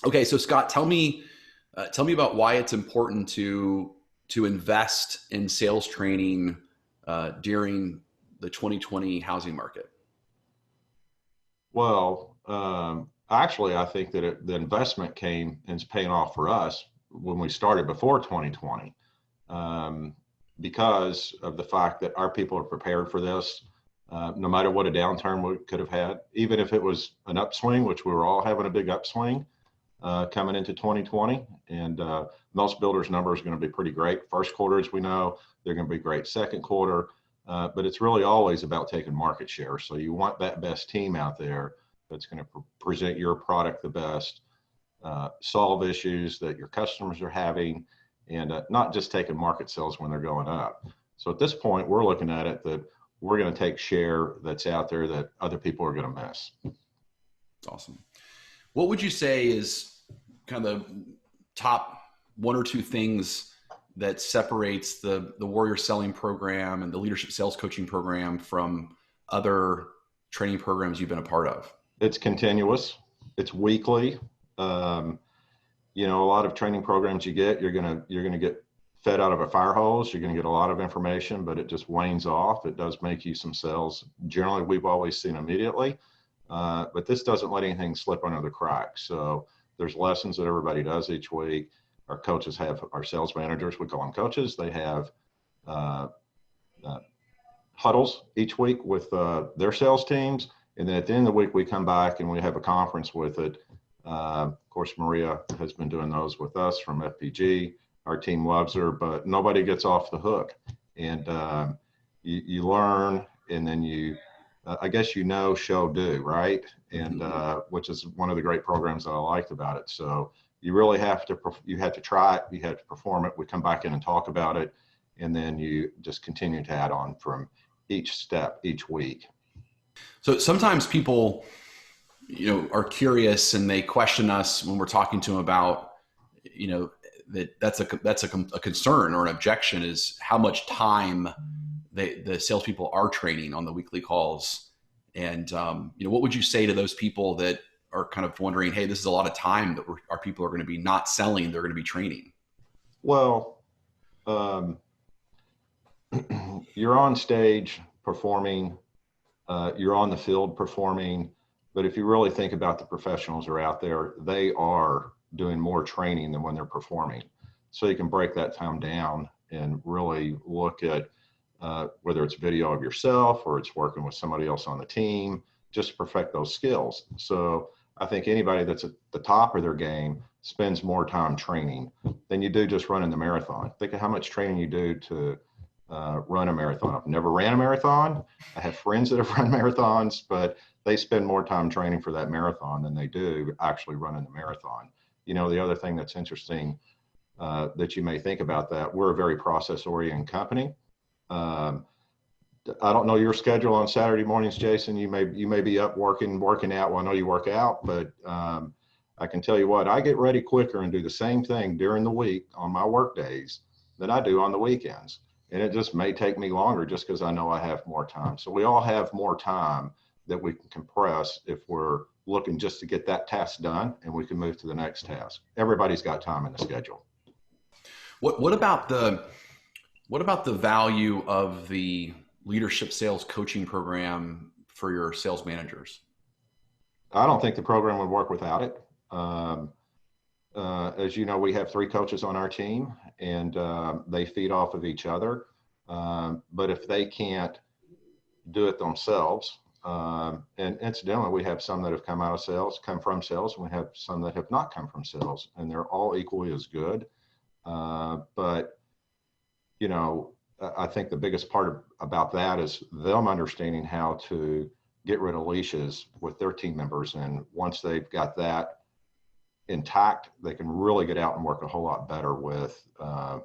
Okay, so Scott, tell me about why it's important to invest in sales training during the 2020 housing market. Well, actually, I think that the investment came and is paying off for us when we started before 2020, um, because of the fact that our people are prepared for this. No matter what a downturn we could have had, even if it was an upswing, which we were all having a big upswing coming into 2020, and most builders' numbers are going to be pretty great. First quarter, as we know, they're going to be great. Second quarter, but it's really always about taking market share. So you want that best team out there that's going to present your product the best, solve issues that your customers are having, and not just taking market sales when they're going up. So at this point, we're looking at it that we're going to take share that's out there that other people are going to miss. Awesome. What would you say is kind of the top one or two things that separates the Warrior Selling Program and the Leadership Sales Coaching Program from other training programs you've been a part of? It's continuous. It's weekly. A lot of training programs you're gonna get fed out of a fire hose. You're gonna get a lot of information, but it just wanes off. It does make you some sales. Generally, we've always seen immediately, but this doesn't let anything slip under the cracks. So there's lessons that everybody does each week. Our coaches have our sales managers. We call them coaches. They have uh, huddles each week with their sales teams. And then at the end of the week, we come back and we have a conference with it. Of course, Maria has been doing those with us from FPG. Our team loves her, but nobody gets off the hook. And you learn, and then I guess show, do, right? And which is one of the great programs that I liked about it. So you really have to try it, you have to perform it. We come back in and talk about it, and then you just continue to add on from each step each week. So sometimes people, are curious and they question us when we're talking to them about, that's a concern or an objection is how much time the salespeople are training on the weekly calls. And, what would you say to those people that are kind of wondering, hey, this is a lot of time that our people are going to be not selling, they're going to be training? Well, you're on stage performing, you're on the field performing, but if you really think about the professionals that are out there, they are doing more training than when they're performing. So you can break that time down and really look at whether it's video of yourself or it's working with somebody else on the team, just to perfect those skills. So I think anybody that's at the top of their game spends more time training than you do just running the marathon. Think of how much training you do to run a marathon. I've never ran a marathon. I have friends that have run marathons, but they spend more time training for that marathon than they do actually running the marathon. The other thing that's interesting that you may think about that, we're a very process-oriented company. I don't know your schedule on Saturday mornings, Jason. You may be up working out. Well, I know you work out, but I can tell you what, I get ready quicker and do the same thing during the week on my work days than I do on the weekends. And it just may take me longer just because I know I have more time. So we all have more time that we can compress if we're looking just to get that task done, and we can move to the next task. Everybody's got time in the schedule. What about the value of the leadership sales coaching program for your sales managers? I don't think the program would work without it. As you know, we have 3 coaches on our team, and they feed off of each other. But if they can't do it themselves, and incidentally, we have some that have come from sales, and we have some that have not come from sales, and they're all equally as good. But I think the biggest part about that is them understanding how to get rid of leashes with their team members. And once they've got that intact, they can really get out and work a whole lot better with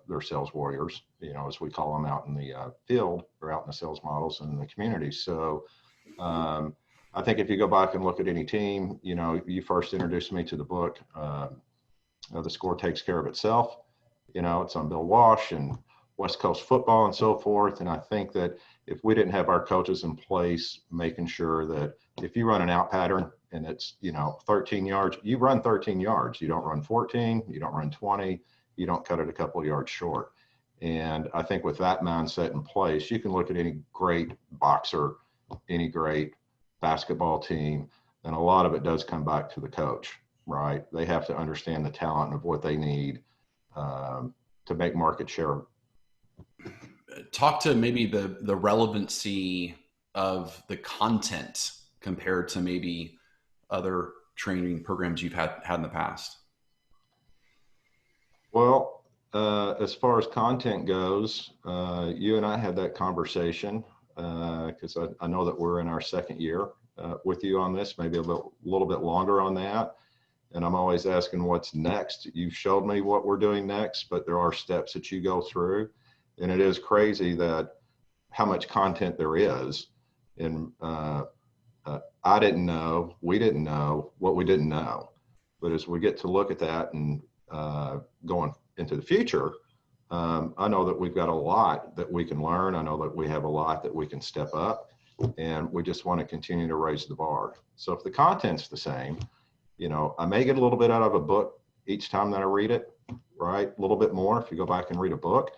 their sales warriors, as we call them out in the field or out in the sales models and in the community. So I think if you go back and look at any team, you first introduced me to the book, The Score Takes Care of Itself. It's on Bill Walsh and West Coast football and so forth. And I think that if we didn't have our coaches in place, making sure that if you run an out pattern, and it's, 13 yards, you run 13 yards, you don't run 14, you don't run 20, you don't cut it a couple of yards short. And I think with that mindset in place, you can look at any great boxer, any great basketball team, and a lot of it does come back to the coach, right? They have to understand the talent of what they need to make market share. Talk to maybe the relevancy of the content compared to maybe other training programs you've had in the past. Well, as far as content goes, you and I had that conversation because I know that we're in our second year with you on this, maybe a little bit longer on that. And I'm always asking what's next. You've showed me what we're doing next, but there are steps that you go through. And it is crazy that how much content there is. And I didn't know, we didn't know what we didn't know. But as we get to look at that and going into the future, I know that we've got a lot that we can learn. I know that we have a lot that we can step up, and we just want to continue to raise the bar. So if the content's the same, I may get a little bit out of a book each time that I read it, right? A little bit more if you go back and read a book,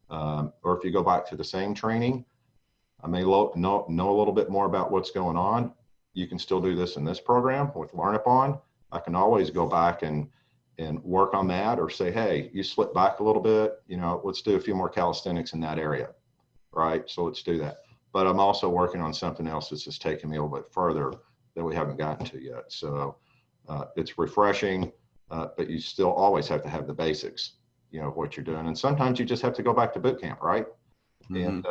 or if you go back to the same training, I may know a little bit more about what's going on. You can still do this in this program with Learn-Upon. I can always go back and work on that, or say, hey, you slip back a little bit, let's do a few more calisthenics in that area, right? So let's do that. But I'm also working on something else that's just taking me a little bit further that we haven't gotten to yet. So it's refreshing, but you still always have to have the basics, of what you're doing. And sometimes you just have to go back to boot camp, right? Mm-hmm. And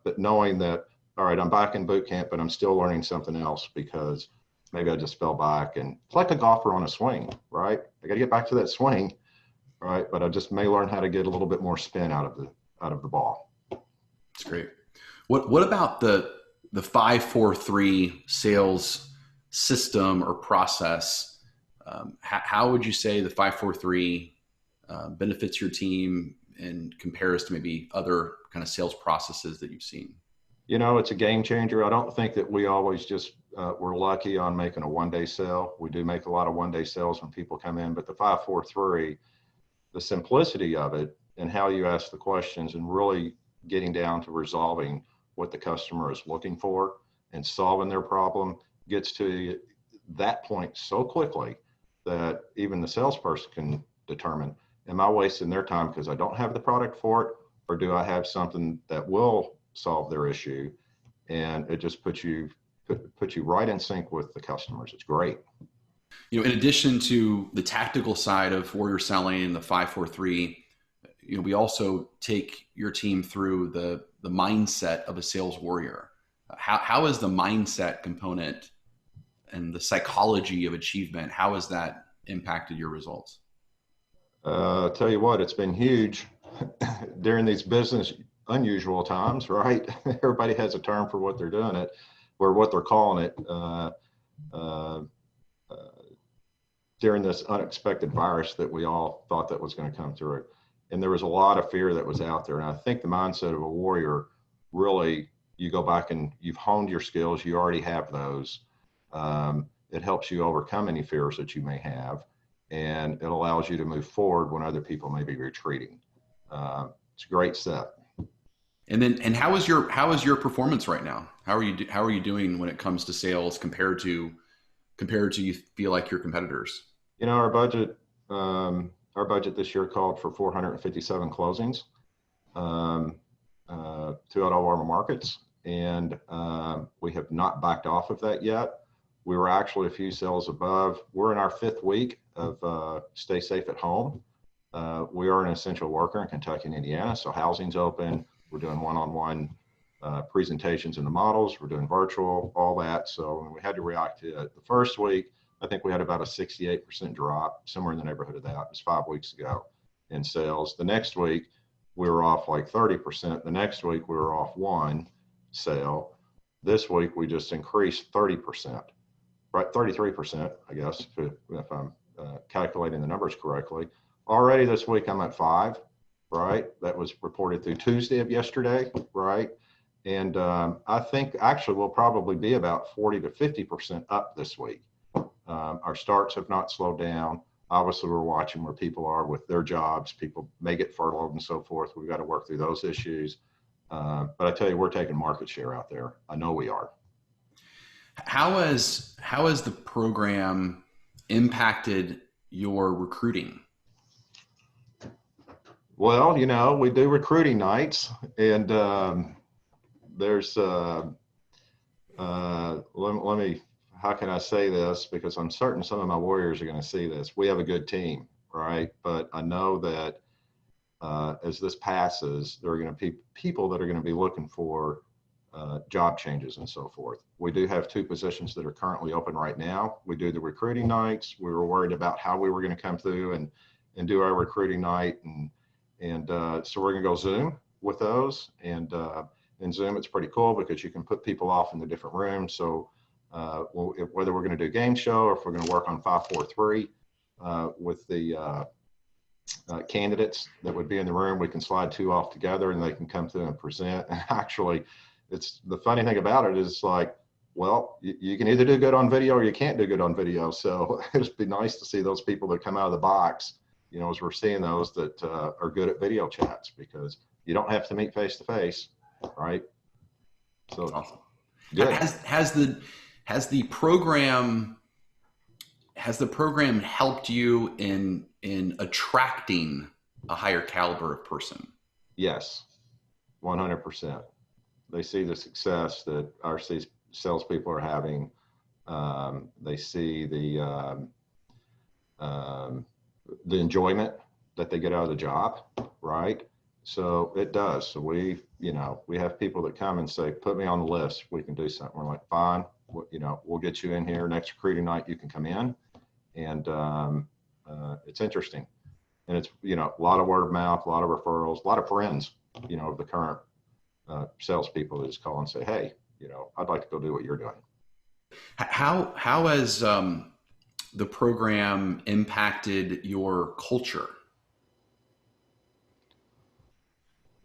but knowing that, all right, I'm back in boot camp, but I'm still learning something else because maybe I just fell back. And it's like a golfer on a swing, right? I got to get back to that swing, right? But I just may learn how to get a little bit more spin out of the ball. That's great. What about the 5-4-3 sales system or process? How would you say the 5-4-3 benefits your team and compares to maybe other kind of sales processes that you've seen? It's a game changer. I don't think that we always just we're lucky on making a one-day sale. We do make a lot of one-day sales when people come in, but the 5-4-3, the simplicity of it and how you ask the questions and really getting down to resolving what the customer is looking for and solving their problem gets to that point so quickly that even the salesperson can determine, am I wasting their time because I don't have the product for it, or do I have something that will solve their issue? And it just puts you right in sync with the customers. It's great. In addition to the tactical side of warrior selling and the 5-4-3, we also take your team through the mindset of a sales warrior. How is the mindset component and the psychology of achievement, how has that impacted your results? I'll tell you what, it's been huge during these business unusual times, right? Everybody has a term for what they're doing it, or what they're calling it during this unexpected virus that we all thought that was going to come through. And there was a lot of fear that was out there. And I think the mindset of a warrior, really, you go back and you've honed your skills, you already have those. It helps you overcome any fears that you may have, and it allows you to move forward when other people may be retreating. It's a great step. And how is your performance right now? How are you doing when it comes to sales compared to you feel like your competitors? Our budget this year called for 457 closings throughout all our markets, and we have not backed off of that yet. We were actually a few sales above. We're in our 5th week of Stay Safe at Home. We are an essential worker in Kentucky and Indiana, so housing's open. We're doing one-on-one presentations in the models. We're doing virtual, all that. So we had to react to it. The first week, I think we had about a 68% drop, somewhere in the neighborhood of that. It was 5 weeks ago in sales. The next week, we were off like 30%. The next week, we were off 1 sale. This week, we just increased 30%, right? 33%, I guess, if I'm calculating the numbers correctly. Already this week, I'm at 5, right? That was reported through Tuesday of yesterday, right? And I think actually we'll probably be about 40 to 50% up this week. Our starts have not slowed down. Obviously, we're watching where people are with their jobs. People may get furloughed and so forth. We've got to work through those issues. But I tell you, we're taking market share out there. I know we are. How has the program impacted your recruiting? Well, we do recruiting nights, and there's let me, how can I say this? Because I'm certain some of my warriors are going to see this. We have a good team, right? But I know that as this passes, there are going to be people that are going to be looking for job changes and so forth. We do have 2 positions that are currently open right now. We do the recruiting nights. We were worried about how we were going to come through and do our recruiting night, and so we're going to go Zoom with those. And in Zoom, it's pretty cool because you can put people off in the different rooms. So whether we're going to do a game show or if we're going to work on 5-4-3 with the candidates that would be in the room, we can slide 2 off together and they can come through and present. And actually, it's the funny thing about it is like, well, you can either do good on video or you can't do good on video. So it'd be nice to see those people that come out of the box, as we're seeing those that are good at video chats, because you don't have to meet face to face, right? So awesome. Good. Has the program helped you in attracting a higher caliber of person? Yes, 100%. They see the success that our salespeople are having. They see the enjoyment that they get out of the job, right? So it does. So we have people that come and say, put me on the list. We can do something. We're like, fine. We'll get you in here. Next recruiting night, you can come in. And it's interesting. And it's, a lot of word of mouth, a lot of referrals, a lot of friends, of the current salespeople that just call and say, hey, I'd like to go do what you're doing. How has the program impacted your culture?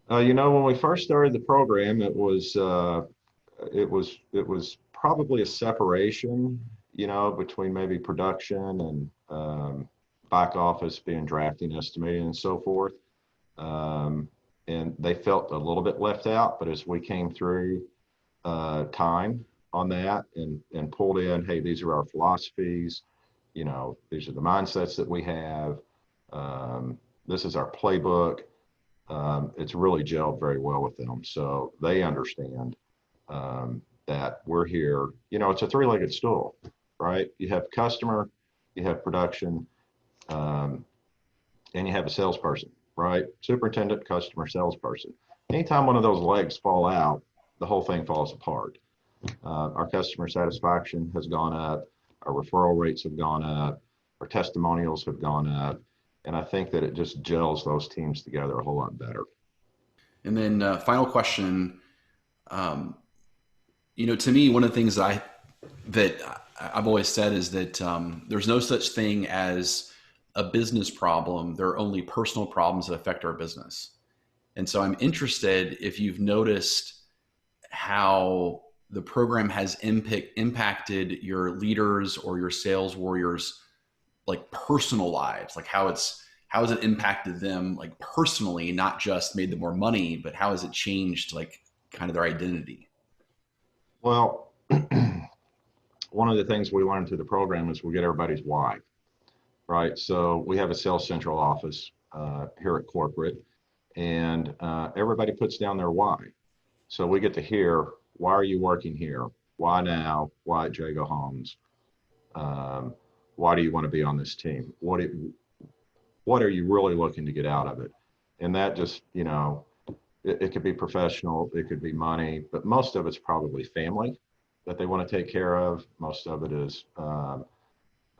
When we first started the program, it was probably a separation, between maybe production and back office, being drafting, estimating, and so forth. And they felt a little bit left out, but as we came through time on that and pulled in, hey, these are our philosophies, these are the mindsets that we have. This is our playbook. It's really gelled very well with them. So they understand that we're here. It's a 3-legged stool, right? You have customer, you have production, and you have a salesperson, right? Superintendent, customer, salesperson. Anytime one of those legs fall out, the whole thing falls apart. Our customer satisfaction has gone up. Our referral rates have gone up. Our testimonials have gone up. And I think that it just gels those teams together a whole lot better. And then final question, to me, one of the things that I've always said is that there's no such thing as a business problem. There are only personal problems that affect our business. And so I'm interested if you've noticed how the program has impacted your leaders or your sales warriors, like personal lives, like how has it impacted them like personally, not just made them more money, but how has it changed like kind of their identity? Well, one of the things we learned through the program is we get everybody's why, right? So we have a sales central office here at corporate, and everybody puts down their why. So we get to hear, why are you working here? Why now? Why at Jagoe Homes? Why do you want to be on this team? What are you really looking to get out of it? And that just, it could be professional, it could be money, but most of it's probably family that they want to take care of. Most of it is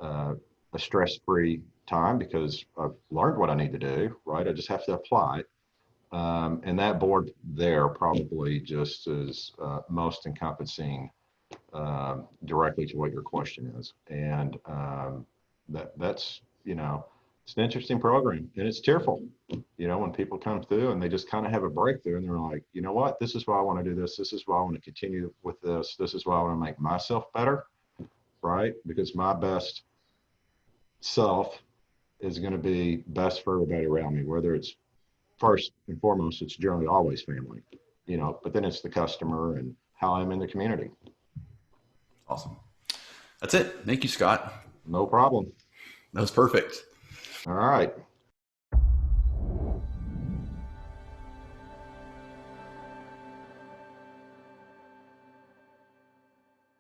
a stress-free time because I've learned what I need to do, right? I just have to apply it. And that board there probably just is most encompassing directly to what your question is. And that's, it's an interesting program, and it's tearful, when people come through and they just kind of have a breakthrough and they're like, you know what, this is why I want to do this. This is why I want to continue with this. This is why I want to make myself better. right? Because my best self is going to be best for everybody around me, whether it's first and foremost, it's generally always family, but then it's the customer and how I'm in the community. Awesome. That's it. Thank you, Scott. No problem. That was perfect. All right.